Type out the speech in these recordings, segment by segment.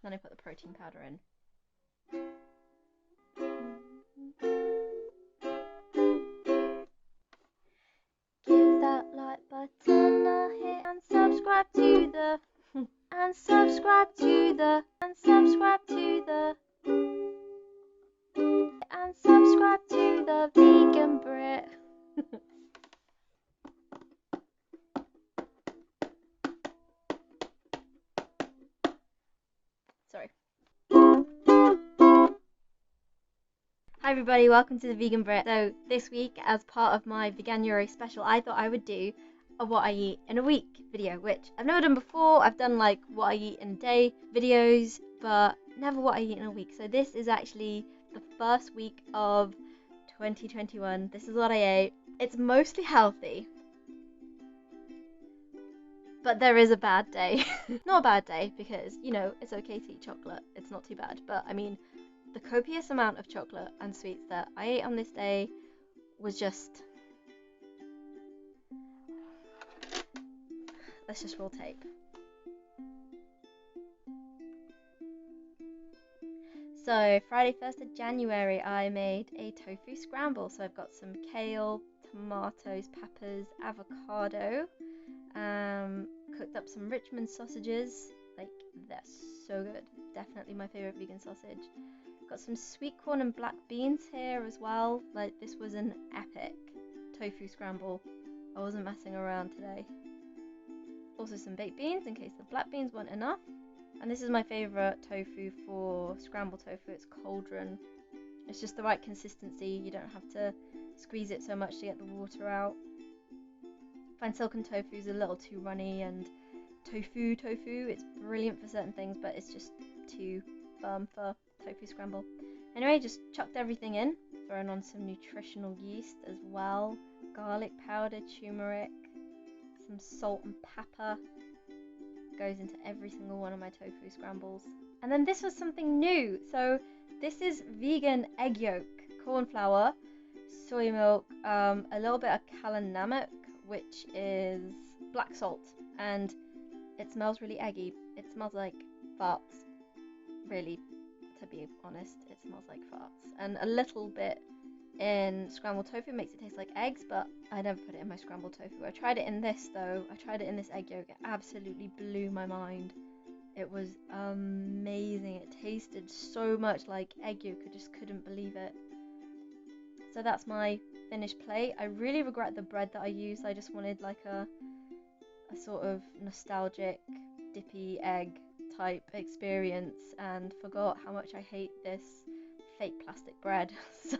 Then I put the protein powder in. Give that like button a hit and subscribe to the Vegan Brit. Sorry. Hi everybody, welcome to the Vegan Brit. So this week, as part of my Veganuary special, I thought I would do a what I eat in a week video, which I've never done before. I've done like what I eat in a day videos, but never what I eat in a week. So this is actually the first week of 2021. This is what I ate. It's mostly healthy, but there is a bad day. Not a bad day because, you know, it's okay to eat chocolate. It's not too bad, but I mean, the copious amount of chocolate and sweets that I ate on this day was just... Let's just roll tape. So Friday 1st of January I made a tofu scramble. So I've got some kale, tomatoes, peppers, avocado, cooked up some Richmond sausages. Like, they're so good. Definitely my favorite vegan sausage. Got some sweet corn and black beans here as well. Like, this was an epic tofu scramble. I wasn't messing around today. Also some baked beans in case the black beans weren't enough. And this is my favorite tofu for scrambled tofu. It's cauldron. It's just the right consistency. You don't have to squeeze it so much to get the water out. I find silken tofu is a little too runny, and tofu, it's brilliant for certain things, but it's just too firm for tofu scramble. Anyway, just chucked everything in, thrown on some nutritional yeast as well, garlic powder, turmeric, some salt and pepper. Goes into every single one of my tofu scrambles. And then this was something new. So this is vegan egg yolk, corn flour, soy milk, a little bit of kalanamak, which is black salt, and it smells really eggy. It smells like farts, really. To be honest, it smells like farts. And a little bit in scrambled tofu makes it taste like eggs, but I never put it in my scrambled tofu. I tried it in this though. I tried it in this egg yolk. It absolutely blew my mind. It was amazing. It tasted so much like egg yolk. I just couldn't believe it. So that's my finished plate. I really regret the bread that I used. I just wanted like a sort of nostalgic dippy egg type experience and forgot how much I hate this fake plastic bread. So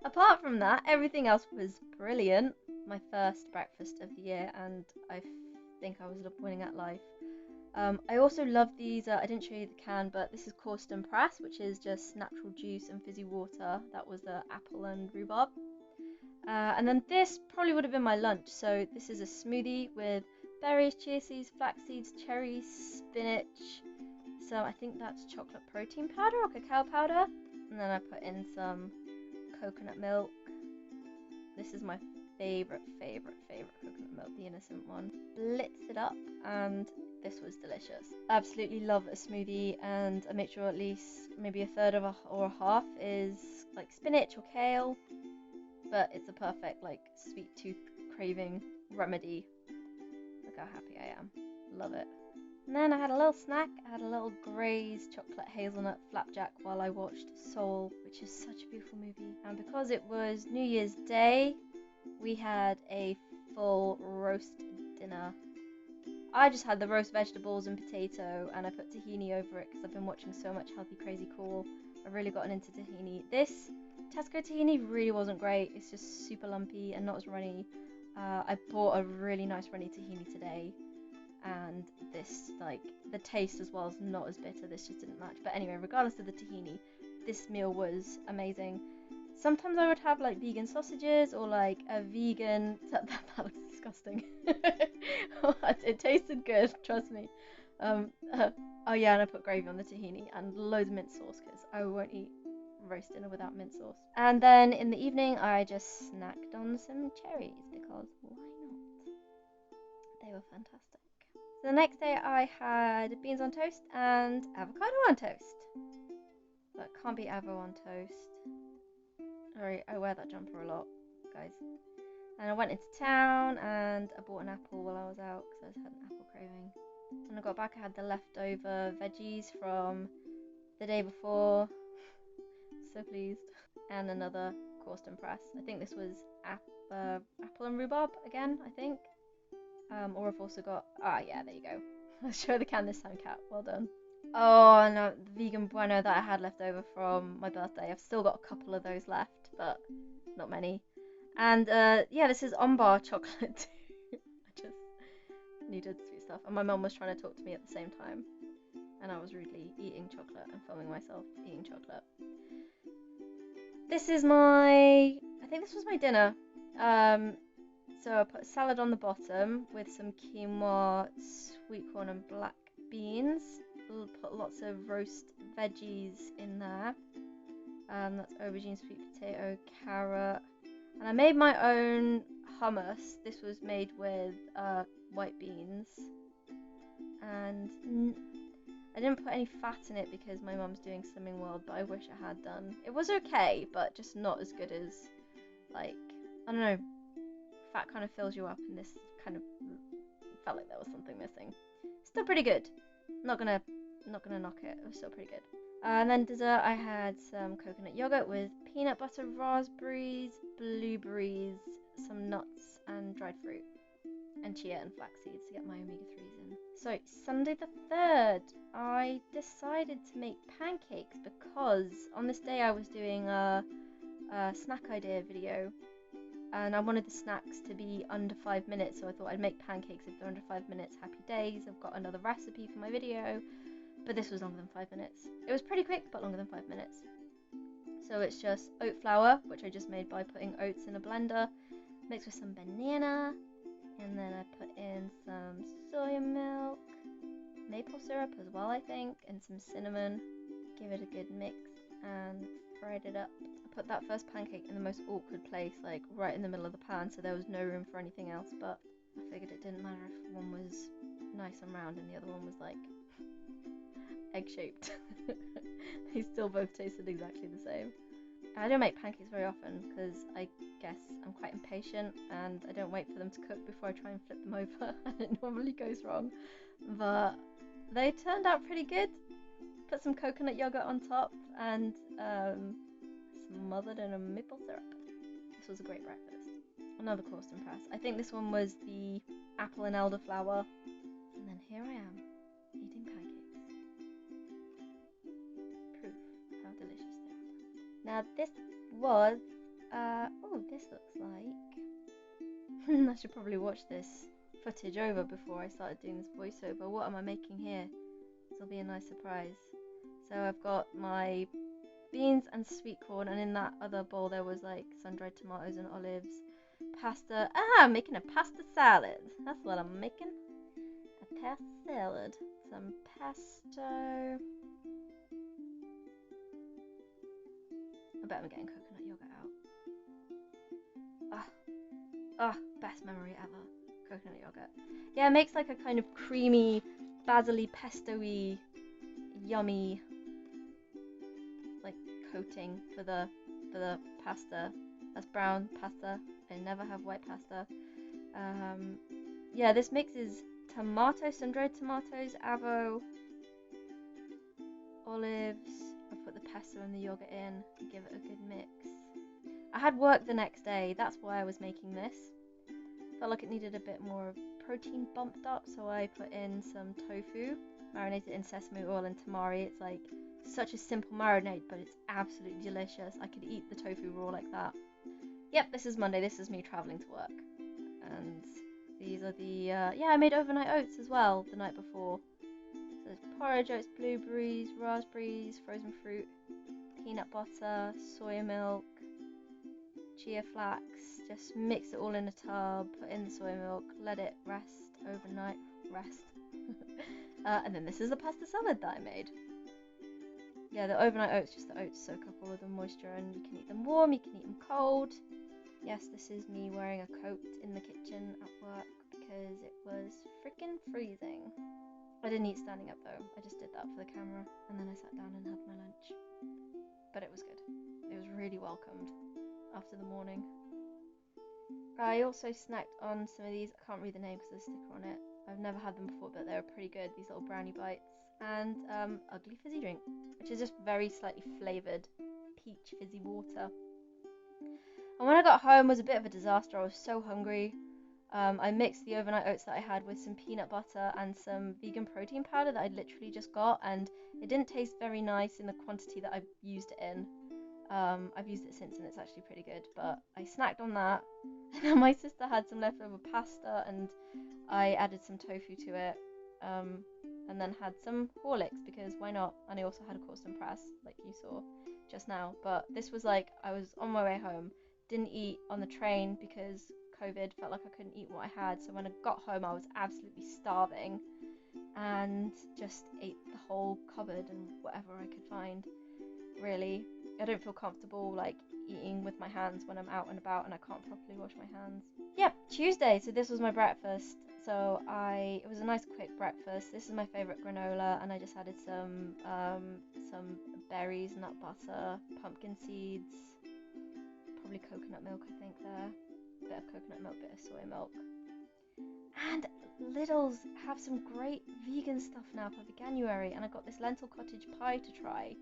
apart from that, everything else was brilliant. My first breakfast of the year, and I think I was winning at life. I also love these. I didn't show you the can, but this is Corsten Press, which is just natural juice and fizzy water. That was the apple and rhubarb. And then this probably would have been my lunch. So this is a smoothie with berries, chia seeds, flax seeds, cherries, spinach. So I think that's chocolate protein powder or cacao powder. And then I put in some coconut milk. This is my favorite coconut milk, the innocent one. Blitzed it up, and this was delicious. I absolutely love a smoothie, and I make sure at least maybe a third of or a half is like spinach or kale. But it's a perfect like sweet tooth craving remedy. Look how happy I am. Love it. And then I had a little snack. I had a little Grey's chocolate hazelnut flapjack while I watched Soul, which is such a beautiful movie. And because it was New Year's Day, we had a full roast dinner. I just had the roast vegetables and potato, and I put tahini over it because I've been watching so much Healthy Crazy Cool. I've really gotten into tahini. This Tesco tahini really wasn't great. It's just super lumpy and not as runny. I bought a really nice runny tahini today, and this, like, the taste as well is not as bitter. This just didn't match. But anyway, regardless of the tahini, this meal was amazing. Sometimes I would have like vegan sausages or like a vegan... That looks disgusting. It tasted good, trust me. Oh yeah, and I put gravy on the tahini and loads of mint sauce because I won't eat roast dinner without mint sauce. And then in the evening I just snacked on some cherries because why not? They were fantastic. So the next day I had beans on toast and avocado on toast. That can't be avo on toast. Sorry, I wear that jumper a lot, guys. And I went into town and I bought an apple while I was out because I just had an apple craving. When I got back, I had the leftover veggies from the day before. So pleased. And another Corsten press. I think this was apple and rhubarb again, I think. Or I've also got, yeah, there you go. Let's show the can this time, Cat. Well done. Oh, no, the vegan bueno that I had left over from my birthday. I've still got a couple of those left, but not many. And yeah, this is on-bar chocolate. I just needed sweet stuff. And my mum was trying to talk to me at the same time. And I was rudely eating chocolate and filming myself eating chocolate. This is I think this was my dinner. So I put a salad on the bottom with some quinoa, sweet corn and black beans. Put lots of roast veggies in there. That's aubergine, sweet potato, carrot. And I made my own hummus. This was made with white beans. And I didn't put any fat in it because my mum's doing Slimming World, but I wish I had done. It was okay, but just not as good as, like, I don't know, fat kind of fills you up, and this kind of felt like there was something missing. Still pretty good. Not gonna knock it. It was still pretty good. And then dessert, I had some coconut yogurt with peanut butter, raspberries, blueberries, some nuts, and dried fruit, and chia and flax seeds to get my omega-3s in. So Sunday the 3rd, I decided to make pancakes because on this day I was doing a snack idea video, and I wanted the snacks to be under 5 minutes, so I thought I'd make pancakes if they're under 5 minutes. Happy days. I've got another recipe for my video, but this was longer than 5 minutes. It was pretty quick, but longer than 5 minutes. So it's just oat flour, which I just made by putting oats in a blender, mixed with some banana, and then I put in some soy milk, maple syrup as well, I think, and some cinnamon. Give it a good mix and fried it up. I put that first pancake in the most awkward place, like right in the middle of the pan, so there was no room for anything else, but I figured it didn't matter if one was nice and round and the other one was like egg-shaped. They still both tasted exactly the same. I don't make pancakes very often because I guess I'm quite impatient and I don't wait for them to cook before I try and flip them over, and it normally goes wrong. But they turned out pretty good. Put some coconut yogurt on top and smothered in a maple syrup. This was a great breakfast. Another Corsten press. I think this one was the apple and elderflower. And then here I am, eating pancakes. Proof how delicious they are. Now this was, oh, this looks like, I should probably watch this footage over before I started doing this voiceover. What am I making here? This will be a nice surprise. So I've got my beans and sweet corn, and in that other bowl there was like sun-dried tomatoes and olives, pasta. I'm making a pasta salad. That's what I'm making. A pasta salad. Some pesto. I bet I'm getting coconut yogurt out. Best memory ever. Coconut yogurt. Yeah, it makes like a kind of creamy, basil-y, pesto-y, yummy like coating for the pasta. That's brown pasta. I never have white pasta. Yeah, this mix is tomato, sun-dried tomatoes, avo, olives. I put the pesto and the yogurt in and give it a good mix. I had work the next day, that's why I was making this. Felt like it needed a bit more protein bumped up, so I put in some tofu, marinated in sesame oil and tamari. It's like such a simple marinade, but it's absolutely delicious. I could eat the tofu raw like that. Yep, this is Monday. This is me traveling to work. And these are the, yeah, I made overnight oats as well the night before. So there's porridge oats, blueberries, raspberries, frozen fruit, peanut butter, soy milk, chia flax. Just mix it all in a tub, put in the soy milk, let it rest overnight. And then this is the pasta salad that I made. Yeah, the overnight oats, just the oats soak up all of the moisture, and you can eat them warm, you can eat them cold. Yes, this is me wearing a coat in the kitchen at work because it was freaking freezing. I didn't eat standing up though, I just did that for the camera, and then I sat down and had my lunch. But it was good. It was really welcomed after the morning. I also snacked on some of these, I can't read the name because there's a sticker on it. I've never had them before, but they were pretty good, these little brownie bites. And ugly fizzy drink, which is just very slightly flavoured peach fizzy water. And when I got home, it was a bit of a disaster. I was so hungry. I mixed the overnight oats that I had with some peanut butter and some vegan protein powder that I'd literally just got, and it didn't taste very nice in the quantity that I've used it in. I've used it since and it's actually pretty good, but I snacked on that. And then my sister had some leftover pasta and I added some tofu to it, and then had some Horlicks because why not? And I also had a Corson press like you saw just now. But this was like, I was on my way home, didn't eat on the train because COVID, felt like I couldn't eat what I had. So when I got home I was absolutely starving and just ate the whole cupboard and whatever I could find, really. I don't feel comfortable like eating with my hands when I'm out and about and I can't properly wash my hands. Yep, Tuesday, so this was my breakfast. So it was a nice quick breakfast. This is my favourite granola, and I just added some berries, nut butter, pumpkin seeds, probably coconut milk I think there. Bit of coconut milk, bit of soy milk. And Lidl's have some great vegan stuff now for Veganuary, and I got this lentil cottage pie to try.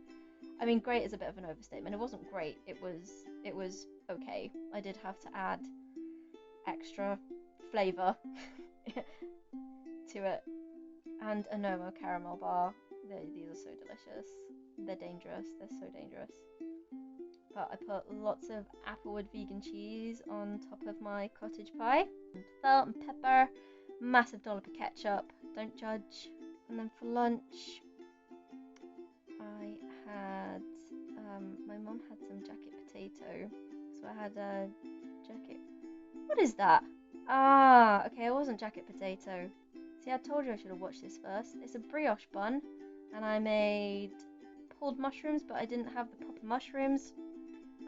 I mean, great is a bit of an overstatement. It wasn't great. It was okay. I did have to add extra flavour to it. And a Nomo caramel bar. These are so delicious. They're dangerous. They're so dangerous. But I put lots of applewood vegan cheese on top of my cottage pie. And salt and pepper. Massive dollop of ketchup. Don't judge. And then for lunch, I had, my mum had some jacket potato, so I had a jacket, what is that? Ah, okay, it wasn't jacket potato. See, I told you I should have watched this first. It's a brioche bun, and I made pulled mushrooms, but I didn't have the proper mushrooms.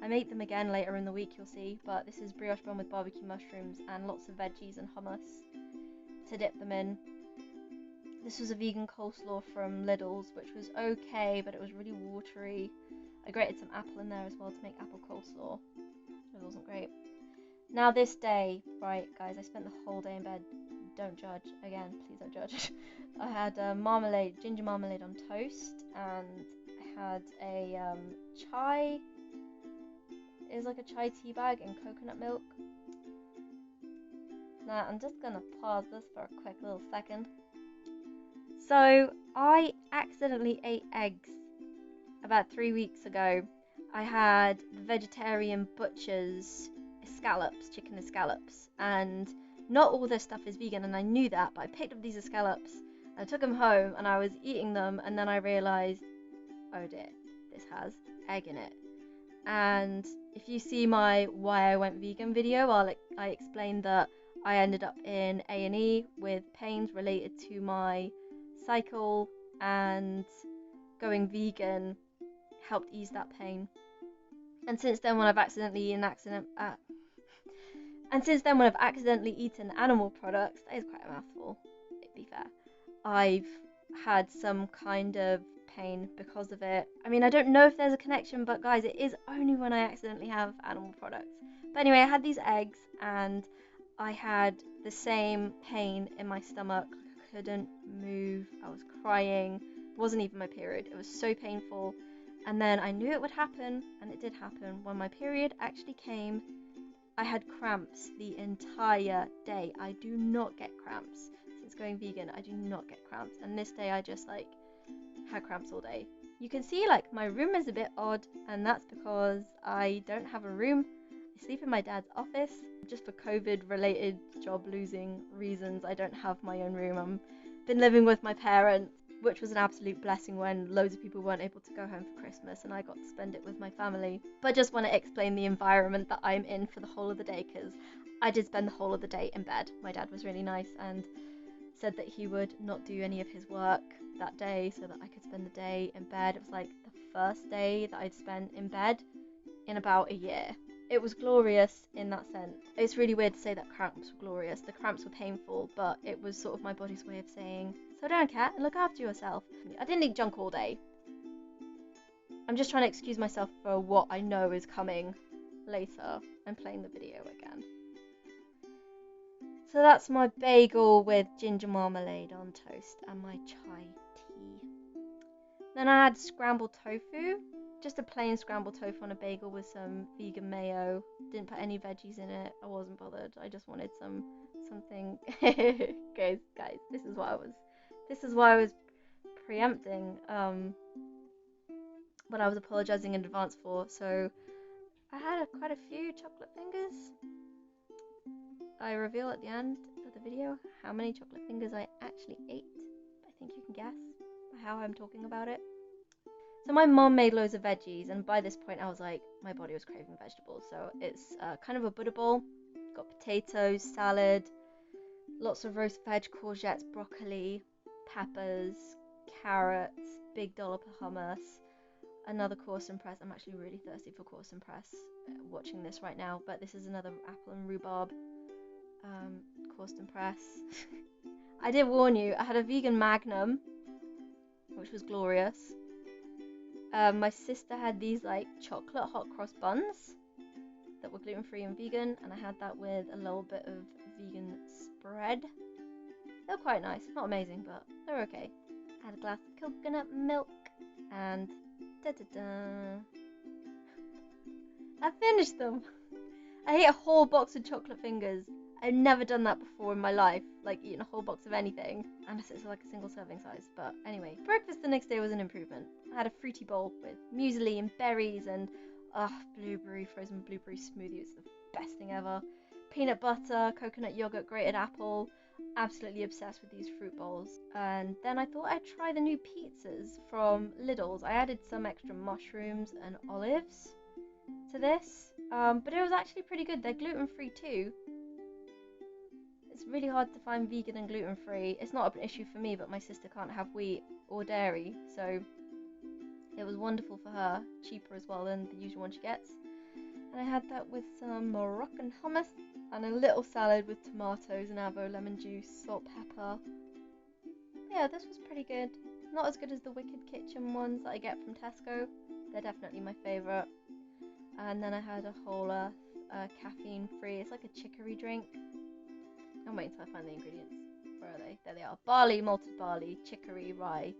I made them again later in the week, you'll see, but this is brioche bun with barbecue mushrooms and lots of veggies and hummus to dip them in. This was a vegan coleslaw from Lidl's, which was okay, but it was really watery. I grated some apple in there as well to make apple coleslaw. It wasn't great. Now this day, right guys, I spent the whole day in bed. Don't judge. Again, please don't judge. I had marmalade, ginger marmalade on toast, and I had a chai. It was like a chai tea bag in coconut milk. Now I'm just gonna pause this for a quick little second. So I accidentally ate eggs about 3 weeks ago. I had the vegetarian butcher's escallops, chicken escallops, and not all this stuff is vegan, and I knew that, but I picked up these escallops, I took them home, and I was eating them, and then I realised, oh dear, this has egg in it. And if you see my why I went vegan video, I explained that I ended up in A&E with pains related to my cycle, and going vegan helped ease that pain. And since then, when I've accidentally eaten animal products, that is quite a mouthful, to be fair, I've had some kind of pain because of it. I mean, I don't know if there's a connection, but guys, it is only when I accidentally have animal products. But anyway, I had these eggs and I had the same pain in my stomach. I couldn't move, I was crying, it wasn't even my period, it was so painful. And then I knew it would happen, and it did happen. When my period actually came, I had cramps the entire day. I do not get cramps. Since going vegan, I do not get cramps. And this day I just had cramps all day. You can see my room is a bit odd, and that's because I don't have a room. I sleep in my dad's office. Just for COVID related job losing reasons, I don't have my own room. I've been living with my parents, which was an absolute blessing when loads of people weren't able to go home for Christmas, and I got to spend it with my family. But I just want to explain the environment that I'm in for the whole of the day, because I did spend the whole of the day in bed. My dad was really nice and said that he would not do any of his work that day so that I could spend the day in bed. It was like the first day that I'd spent in bed in about a year. it was glorious in that sense. It's really weird to say that cramps were glorious. The cramps were painful, but it was sort of my body's way of saying, slow down, cat, and look after yourself. I didn't eat junk all day. I'm just trying to excuse myself for what I know is coming later. I'm playing the video again. So that's my bagel with ginger marmalade on toast and my chai tea. Then I had scrambled tofu, just a plain scrambled tofu on a bagel with some vegan mayo. Didn't put any veggies in it. I wasn't bothered. I just wanted something. guys, this is why I was preempting what I was apologizing in advance for. So I had quite a few chocolate fingers. I reveal at the end of the video how many chocolate fingers I actually ate. I think you can guess by how I'm talking about it. So my mom made loads of veggies, and by this point I was like, my body was craving vegetables. So it's kind of a Buddha bowl. Got potatoes, salad, lots of roast veg, courgettes, broccoli, peppers, carrots, big dollop of hummus, another coarse press. I'm actually really thirsty for coarse press watching this right now, but this is another apple and rhubarb coarse press. I did warn you, I had a vegan magnum, which was glorious. My sister had these like chocolate hot cross buns that were gluten-free and vegan, and I had that with a little bit of vegan spread. They're quite nice, not amazing, but they're okay. I had a glass of coconut milk, and da-da-da, I finished them. I ate a whole box of chocolate fingers. I've never done that before in my life, like eating a whole box of anything, unless it's like a single serving size. But anyway, breakfast the next day was an improvement. I had a fruity bowl with muesli and berries and frozen blueberry smoothie. It's the best thing ever. Peanut butter, coconut yogurt, grated apple. Absolutely obsessed with these fruit bowls. And then I thought I'd try the new pizzas from Lidl's. I added some extra mushrooms and olives to this, but it was actually pretty good. They're gluten-free too. It's really hard to find vegan and gluten-free. It's not an issue for me, but my sister can't have wheat or dairy, so it was wonderful for her. Cheaper as well than the usual one she gets. And I had that with some Moroccan hummus and a little salad with tomatoes and avo, lemon juice, salt, pepper. Yeah, this was pretty good. Not as good as the Wicked Kitchen ones that I get from Tesco. They're definitely my favourite. And then I had a whole earth caffeine-free. It's like a chicory drink. I'm waiting until I find the ingredients. Where are they? There they are. Barley, malted barley, chicory, rye,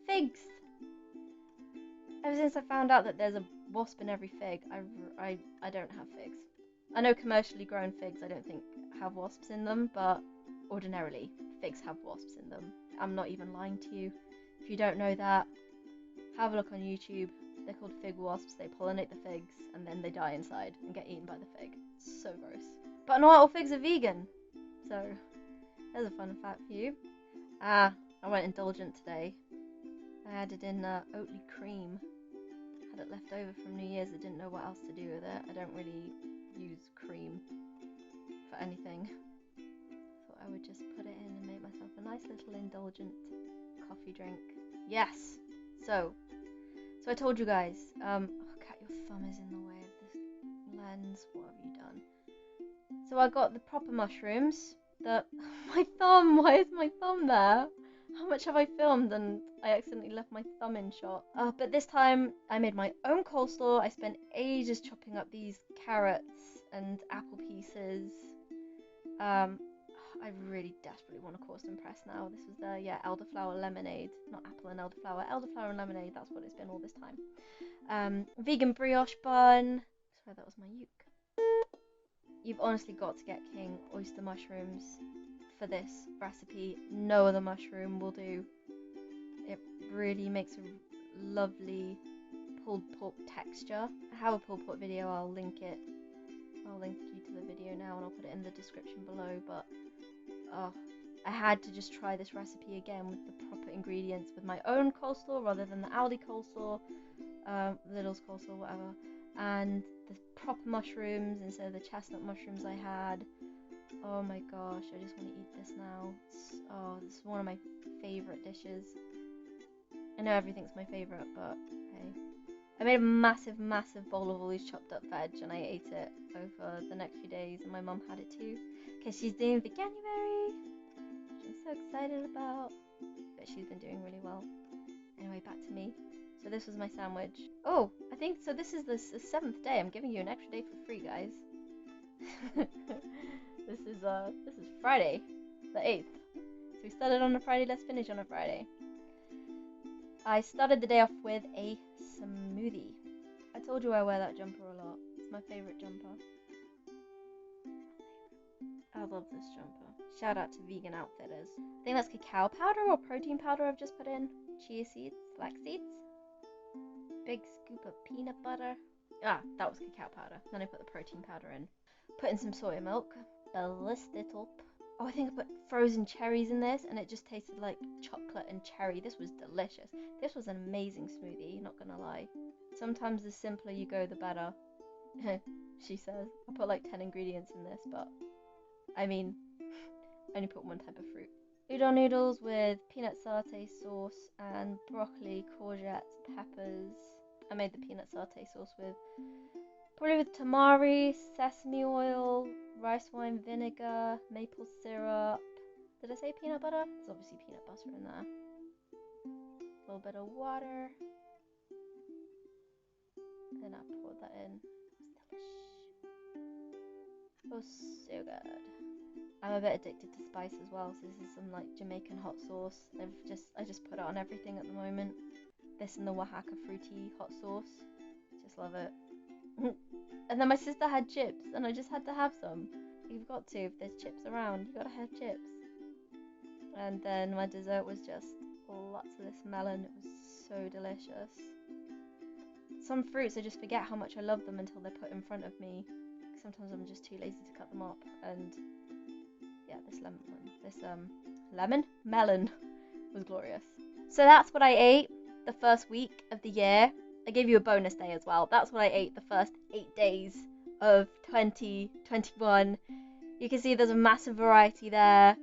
figs. Ever since I found out that there's a wasp in every fig, I don't have figs. I know commercially grown figs I don't think have wasps in them, but ordinarily figs have wasps in them. I'm not even lying to you. If you don't know that, have a look on YouTube. They're called fig wasps. They pollinate the figs and then they die inside and get eaten by the fig. It's so gross. But not all figs are vegan. So, there's a fun fact for you. I went indulgent today. I added in Oatly cream. Had it left over from New Year's. I didn't know what else to do with it. I don't really use cream for anything. Thought I would just put it in and make myself a nice little indulgent coffee drink. Yes! So I told you guys, oh cat, your thumb is in the way of this lens. What have you done? So I got the proper mushrooms. My thumb, why is my thumb there? How much have I filmed and I accidentally left my thumb in shot? But this time I made my own coleslaw. I spent ages chopping up these carrots and apple pieces. I really desperately want a coarse press now. This was the elderflower lemonade, not apple and elderflower and lemonade. That's what it's been all this time. Vegan brioche bun. Sorry, that was my uke. You've honestly got to get king oyster mushrooms for this recipe. No other mushroom will do. It really makes a lovely pulled pork texture. I have a pulled pork video. I'll link it. I'll link you to the video now and I'll put it in the description below. But I had to just try this recipe again with the proper ingredients, with my own coleslaw rather than the Aldi coleslaw, Lidl's coleslaw, whatever, and the proper mushrooms instead of the chestnut mushrooms I had. Oh my gosh, I just want to eat this now. This is one of my favourite dishes. I know everything's my favourite, but hey, I made a massive, massive bowl of all these chopped up veg, and I ate it over the next few days, and my mum had it too. Because she's doing Veganuary, which I'm so excited about. But she's been doing really well. Anyway, back to me. So this was my sandwich. Oh, I think, so this is the 7th day. I'm giving you an extra day for free, guys. This is Friday, the 8th. So we started on a Friday, let's finish on a Friday. I started the day off with a smoothie. I told you I wear that jumper a lot. It's my favorite jumper. I love this jumper. Shout out to Vegan Outfitters. I think that's cacao powder or protein powder I've just put in. Chia seeds, flax seeds. Big scoop of peanut butter. Ah, that was cacao powder. Then I put the protein powder in. Put in some soy milk. Blissed it up. Oh, I think I put frozen cherries in this, and it just tasted like chocolate and cherry. This was delicious. This was an amazing smoothie, not gonna lie. Sometimes the simpler you go, the better. She says. I put like 10 ingredients in this, but I mean, I only put one type of fruit. Udon noodles with peanut satay sauce and broccoli, courgettes, peppers. I made the peanut satay sauce probably with tamari, sesame oil, rice wine vinegar, maple syrup. Did I say peanut butter? There's obviously peanut butter in there. A little bit of water. Then I poured that in. It was so good. I'm a bit addicted to spice as well, so this is some like Jamaican hot sauce. I just put it on everything at the moment. This and the Oaxaca fruity hot sauce. Just love it. And then my sister had chips, and I just had to have some. You've got to, if there's chips around, you gotta have chips. And then my dessert was just lots of this melon. It was so delicious. Some fruits, I just forget how much I love them until they're put in front of me. Sometimes I'm just too lazy to cut them up. And yeah, this melon was glorious. So that's what I ate the first week of the year. I gave you a bonus day as well. That's what I ate the first 8 days of 2021. You can see there's a massive variety there.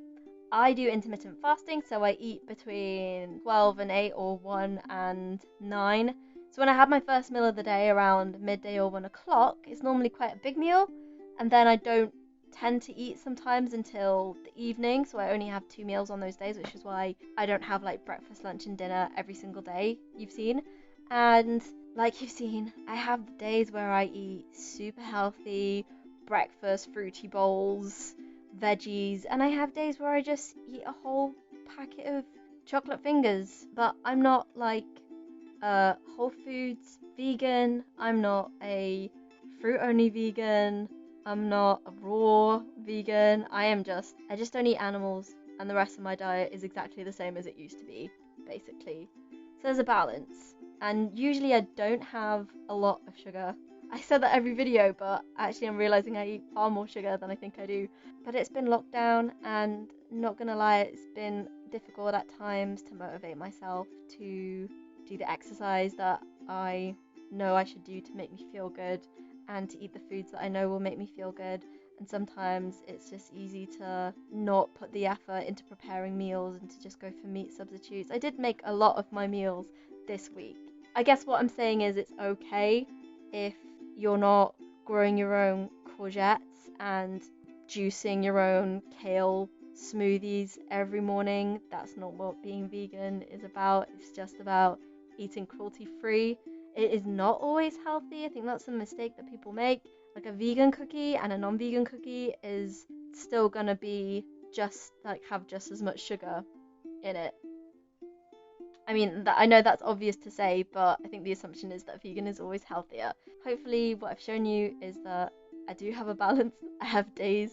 I do intermittent fasting, so I eat between 12 and 8 or 1 and 9. So when I have my first meal of the day around midday or 1 o'clock, it's normally quite a big meal, and then I don't tend to eat sometimes until the evening, so I only have 2 meals on those days, which is why I don't have like breakfast, lunch and dinner every single day you've seen. And like you've seen, I have the days where I eat super healthy breakfast, fruity bowls, veggies, and I have days where I just eat a whole packet of chocolate fingers. But I'm not like Whole Foods vegan, I'm not a fruit only vegan, I'm not a raw vegan. I just don't eat animals, and the rest of my diet is exactly the same as it used to be, basically. So there's a balance. And usually I don't have a lot of sugar. I said that every video, but actually I'm realizing I eat far more sugar than I think I do. But it's been lockdown, and not gonna lie, it's been difficult at times to motivate myself to do the exercise that I know I should do to make me feel good, and to eat the foods that I know will make me feel good. And sometimes it's just easy to not put the effort into preparing meals and to just go for meat substitutes. I did make a lot of my meals this week. I guess what I'm saying is it's okay if you're not growing your own courgettes and juicing your own kale smoothies every morning. That's not what being vegan is about. It's just about eating cruelty free. It is not always healthy. I think that's a mistake that people make. Like a vegan cookie and a non-vegan cookie is still gonna be have just as much sugar in it. I mean, I know that's obvious to say, but I think the assumption is that vegan is always healthier. Hopefully what I've shown you is that I do have a balance. I have days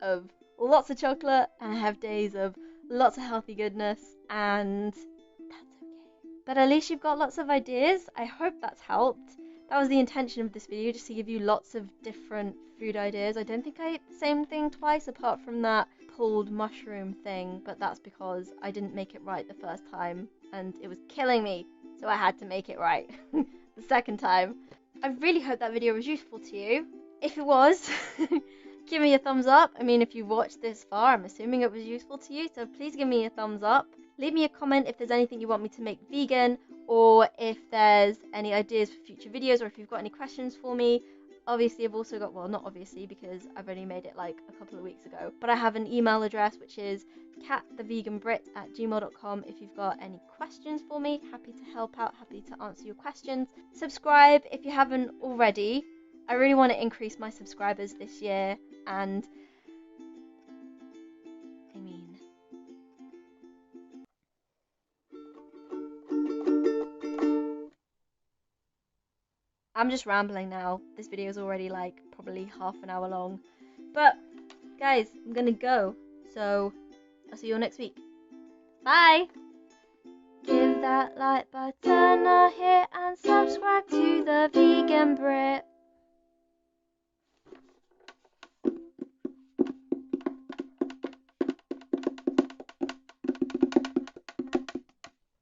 of lots of chocolate, and I have days of lots of healthy goodness, and that's okay. But at least you've got lots of ideas. I hope that's helped. That was the intention of this video, just to give you lots of different food ideas. I don't think I ate the same thing twice, apart from that pulled mushroom thing, but that's because I didn't make it right the first time, and it was killing me, so I had to make it right the second time. I really hope that video was useful to you. If it was, give me a thumbs up. I mean, if you watched this far, I'm assuming it was useful to you, so please give me a thumbs up. Leave me a comment if there's anything you want me to make vegan or if there's any ideas for future videos, or if you've got any questions for me. Obviously, I've also got, well, not obviously because I've only made it like a couple of weeks ago, but I have an email address which is cattheveganbrit@gmail.com. If you've got any questions for me, happy to help out, happy to answer your questions. Subscribe if you haven't already. I really want to increase my subscribers this year, and I mean, I'm just rambling now. This video is already like probably half an hour long. But guys, I'm gonna go. So I'll see you all next week. Bye! Give that like button a hit and subscribe to the Vegan Brit.